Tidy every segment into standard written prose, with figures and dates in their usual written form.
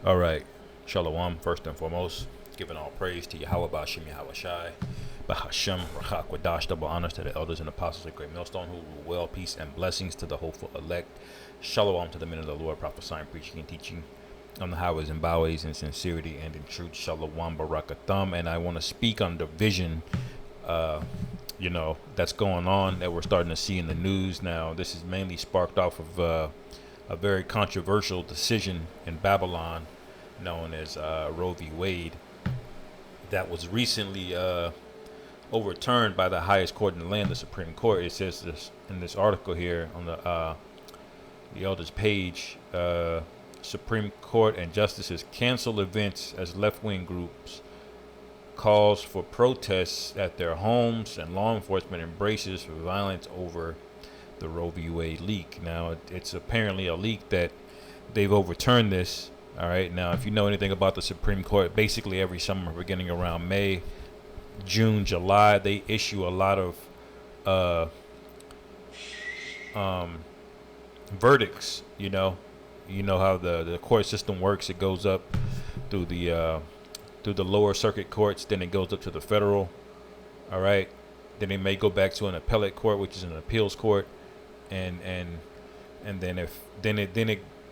All right. Shalom, first and foremost. Giving all praise to Yahweh Bashim Yahweh Shai. Bahashem, Rachak, Wadash, double honors to the elders and apostles of Great Millstone who rule well, peace, and blessings to the hopeful elect. Shalom to the men of the Lord, prophesying, preaching, and teaching on the highways and byways in sincerity and in truth. Shalom, Barakatham. And I want to speak on the vision, that's going on that we're starting to see in the news now. This is mainly sparked off of a very controversial decision in Babylon known as Roe v. Wade that was recently overturned by the highest court in the land, the Supreme Court. It says this in this article here on the Elders page. Supreme Court and justices cancel events as left-wing groups calls for protests at their homes, and law enforcement embraces for violence over the Roe v. Wade leak. Now, it's apparently a leak that they've overturned this. All right. Now, if you know anything about the Supreme Court, basically every summer, beginning around May, June, July, they issue a lot of verdicts. You know how the court system works. It goes up through the lower circuit courts, then it goes up to the federal. All right. Then it may go back to an appellate court, which is an appeals court, and then it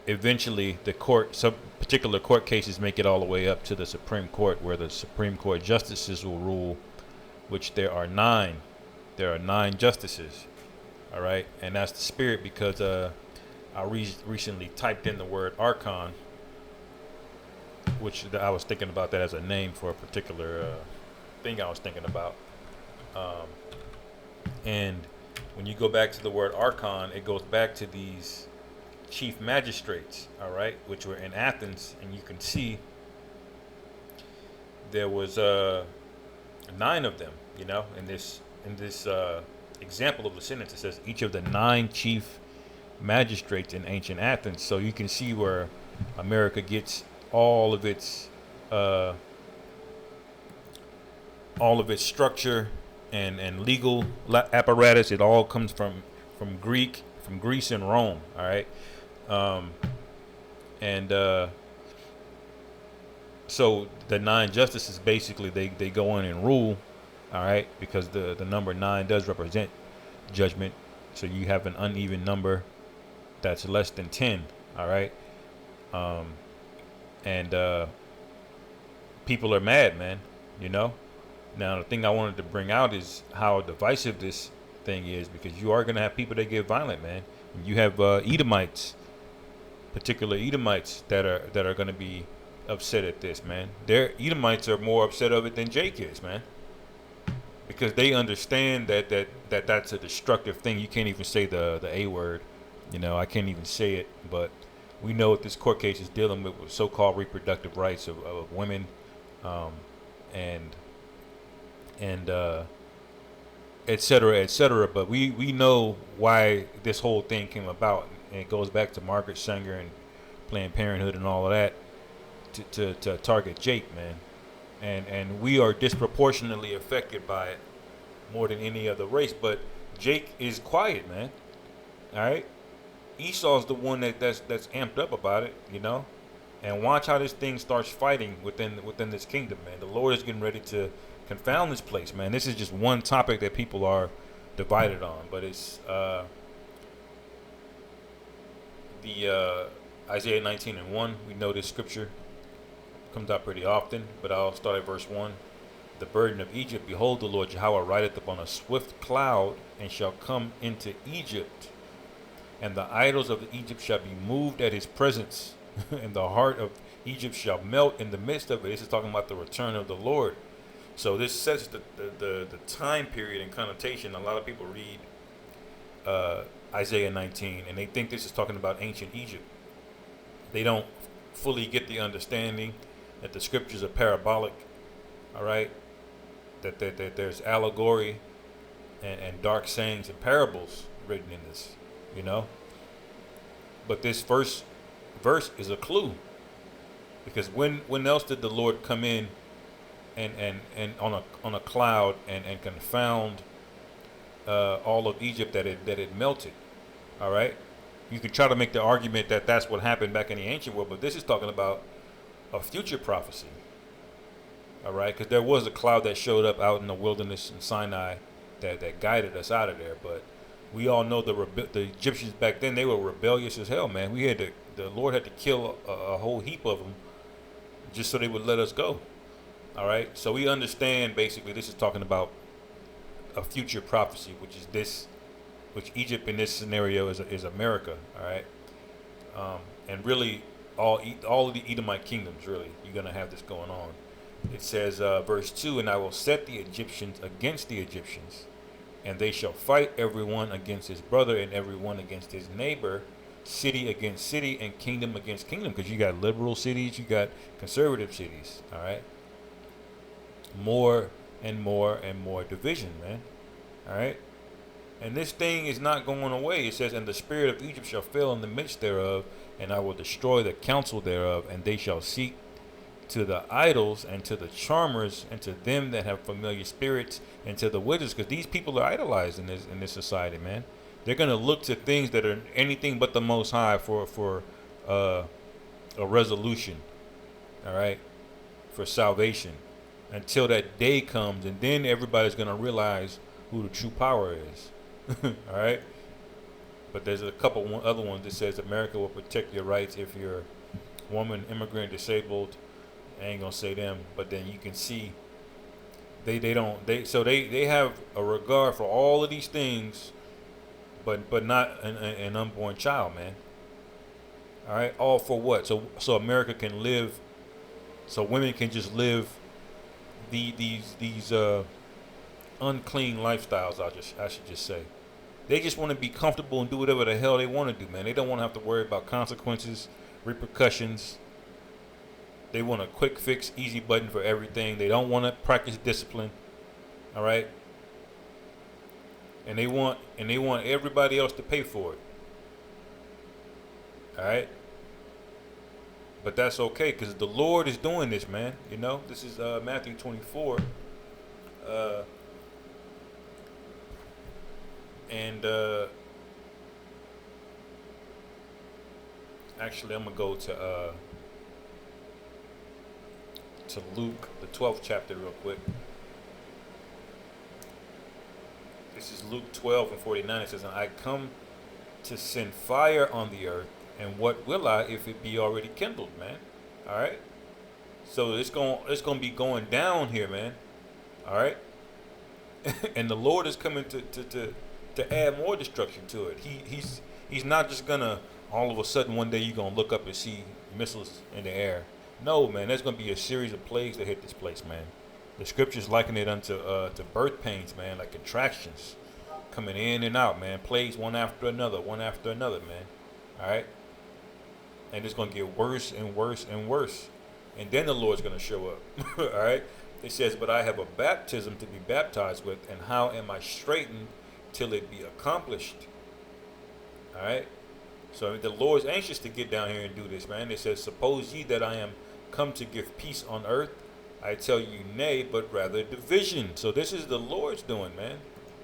eventually the court, some particular court cases make it all the way up to the Supreme Court, where the Supreme Court justices will rule, which there are 9. There are 9 justices. All right. And that's the spirit, because I recently typed in the word archon, which I was thinking about that as a name for a particular thing I was thinking about. And when you go back to the word archon, it goes back to these chief magistrates, all right, which were in Athens. And you can see there was 9 of them, in this example of the sentence. It says each of the 9 chief magistrates in ancient Athens. So you can see where America gets all of its structure and legal apparatus. It all comes from Greece and Rome. All right. So the 9 justices, basically they go in and rule. All right, because the number 9 does represent judgment. So you have an uneven number that's less than 10. All right. And people are mad, man. Now the thing I wanted to bring out is how divisive this thing is, because you are going to have people that get violent, man. And you have Edomites, particular Edomites that are going to be upset at this, man. Their Edomites are more upset of it than Jake is, man, because they understand that's a destructive thing. You can't even say the A word. I can't even say it, but we know what this court case is dealing with so-called reproductive rights of women, and et cetera, et cetera. But we know why this whole thing came about, and it goes back to Margaret Sanger and Planned Parenthood and all of that to target Jake, man. And we are disproportionately affected by it more than any other race. But Jake is quiet, man. All right. Esau's the one that's amped up about it, And watch how this thing starts fighting within this kingdom, man. The Lord is getting ready to confound this place, man. This is just one topic that people are divided on, but it's the Isaiah 19:1. We know this scripture comes out pretty often, but I'll start at verse 1. The burden of Egypt, behold, the Lord Yahweh rideth upon a swift cloud, and shall come into Egypt. And the idols of Egypt shall be moved at his presence, and the heart of Egypt shall melt in the midst of it. This is talking about the return of the Lord. So this sets the time period and connotation. A lot of people read Isaiah 19, and they think this is talking about ancient Egypt. They don't fully get the understanding that the scriptures are parabolic, all right? That there's allegory and dark sayings and parables written in this. But this first verse is a clue, because when else did the Lord come in and on a cloud and confound all of Egypt that it melted? All right, you can try to make the argument that that's what happened back in the ancient world, but this is talking about a future prophecy. All right, because there was a cloud that showed up out in the wilderness in Sinai that guided us out of there. But we all know the Egyptians back then, they were rebellious as hell, man. The Lord had to kill a whole heap of them just so they would let us go. All right, so we understand basically this is talking about a future prophecy, which Egypt in this scenario is America. All right, and really all of the Edomite kingdoms, really, you're gonna have this going on. It says, verse 2, and I will set the Egyptians against the Egyptians, and they shall fight everyone against his brother and everyone against his neighbor, city against city and kingdom against kingdom, because you got liberal cities, you got conservative cities. All right, more and more and more division, man. All right, and this thing is not going away. It says, and the spirit of Egypt shall fail in the midst thereof, and I will destroy the counsel thereof, and they shall seek to the idols and to the charmers and to them that have familiar spirits and to the wizards, because these people are idolized in this society, man. They're gonna look to things that are anything but the Most High for a resolution, all right, for salvation, until that day comes, and then everybody's gonna realize who the true power is. All right. But there's a couple other ones that says America will protect your rights if you're woman, immigrant, disabled. I ain't gonna say them, but then you can see they have a regard for all of these things, but not an unborn child, man. All right, all for what? So America can live, so women can just live these unclean lifestyles. I should just say, they just want to be comfortable and do whatever the hell they want to do, man. They don't want to have to worry about consequences, repercussions. They want a quick fix, easy button for everything. They don't want to practice discipline. All right. And they want everybody else to pay for it. All right. But that's okay, because the Lord is doing this, man. You know, this is Matthew 24. Actually, I'm going to go to Luke, the 12th chapter, real quick. This is Luke 12 and 49. It says, and I come to send fire on the earth, and what will I if it be already kindled, man? All right. So it's gonna be going down here, man. All right. And the Lord is coming to add more destruction to it. He's not just gonna all of a sudden one day you're gonna look up and see missiles in the air. No, man, there's gonna be a series of plagues that hit this place, man. The scriptures liken it unto to birth pains, man, like contractions coming in and out, man. Plagues one after another, man. All right, and it's gonna get worse and worse and worse, and then the Lord's gonna show up. All right. It says, but I have a baptism to be baptized with, and how am I straitened till it be accomplished? All right. So the Lord's anxious to get down here and do this, man. It says, suppose ye that I am come to give peace on earth? I tell you nay, but rather division. So this is the Lord's doing, man.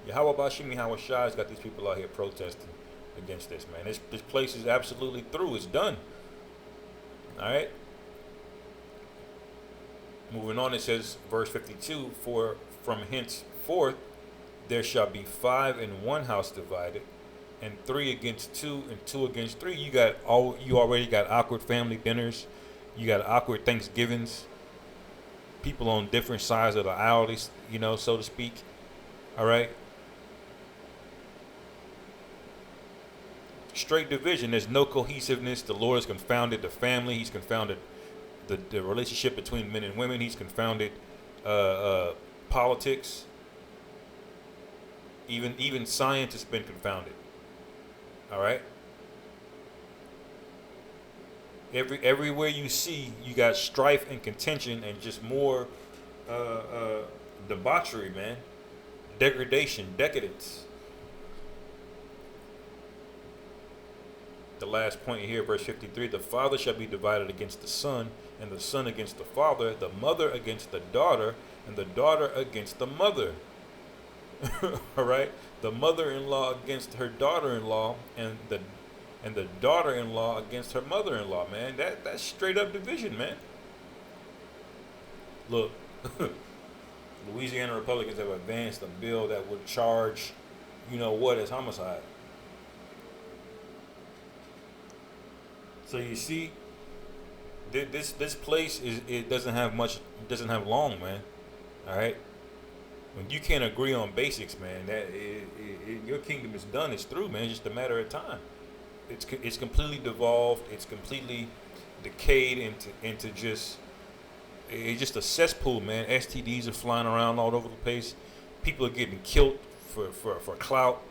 Yahweh Bashim Yahweh Shai has got these people out here protesting against this, man. This place is absolutely through. It's done. All right. Moving on, it says, verse 52, for from henceforth there shall be 5 in one house divided, and 3 against 2, and 2 against 3. You already got awkward family dinners. You got awkward Thanksgivings. People on different sides of the aisle, you know, so to speak. All right. Straight division. There's no cohesiveness. The Lord has confounded the family. He's confounded the relationship between men and women. He's confounded politics. Even science has been confounded. All right. Everywhere you see, you got strife and contention and just more debauchery, man. Degradation, decadence. The last point here, verse 53, the father shall be divided against the son, and the son against the father, the mother against the daughter, and the daughter against the mother. All right? The mother-in-law against her daughter-in-law, and the daughter-in-law against her mother-in-law, man. That's straight up division, man. Look, Louisiana Republicans have advanced a bill that would charge, you know what, as homicide. So you see, this place is it doesn't have much, doesn't have long, man. All right, when you can't agree on basics, man, your kingdom is done. It's through, man. It's just a matter of time. It's completely devolved. It's completely decayed into just it's just a cesspool, man. STDs are flying around all over the place. People are getting killed for clout.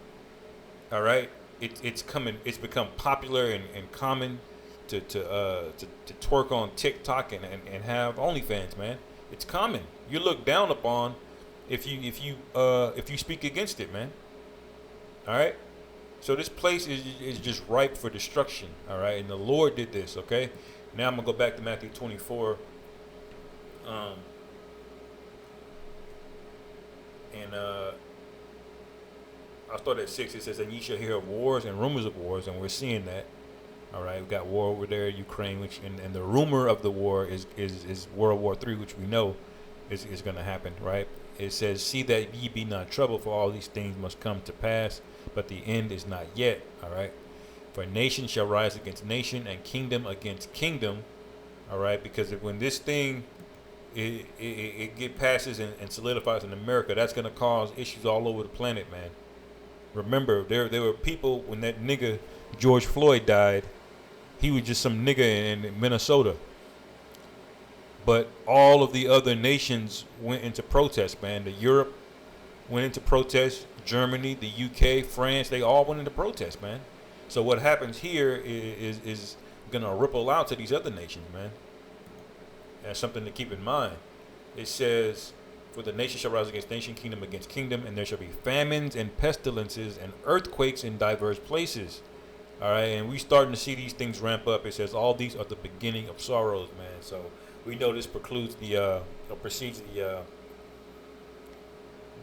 All right, it's coming. It's become popular and common to twerk on TikTok and have OnlyFans, man. It's common. You're looked down upon if you speak against it, man. All right. So this place is just ripe for destruction. All right, and the Lord did this. Okay. Now I'm gonna go back to Matthew 24. And I'll start at 6. It says, "And ye shall hear of wars and rumors of wars," and we're seeing that. All right, we've got war over there, Ukraine, which and the rumor of the war is World War III, which we know is going to happen. Right? It says, "See that ye be not troubled, for all these things must come to pass, but the end is not yet." All right. "For nation shall rise against nation, and kingdom against kingdom." All right, because when this thing it get passes and solidifies in America, that's gonna cause issues all over the planet, man. Remember, there were people when that nigga George Floyd died. He was just some nigga in Minnesota. But all of the other nations went into protest, man. The Europe went into protest. Germany, the UK, France, they all went into protest, man. So what happens here is gonna ripple out to these other nations, man. That's something to keep in mind. It says, "For the nation shall rise against nation, kingdom against kingdom, and there shall be famines and pestilences and earthquakes in diverse places." All right, and we starting to see these things ramp up. It says, "All these are the beginning of sorrows," man. So we know this precludes or precedes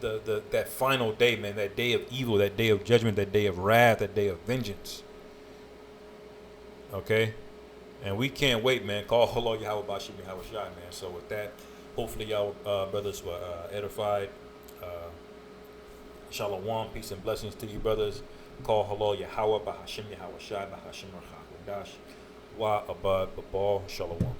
the that final day, man. That day of evil, that day of judgment, that day of wrath, that day of vengeance. Okay. And we can't wait, man. Call hello Yahweh Bashim Yahweh Shai, man. So with that, hopefully y'all brothers were edified. Shalom, peace and blessings to you, brothers. Call hello Yahweh Bahashim Yahweh Shai Bahashim Rachah Wadash Wa Abad Babal Shalom.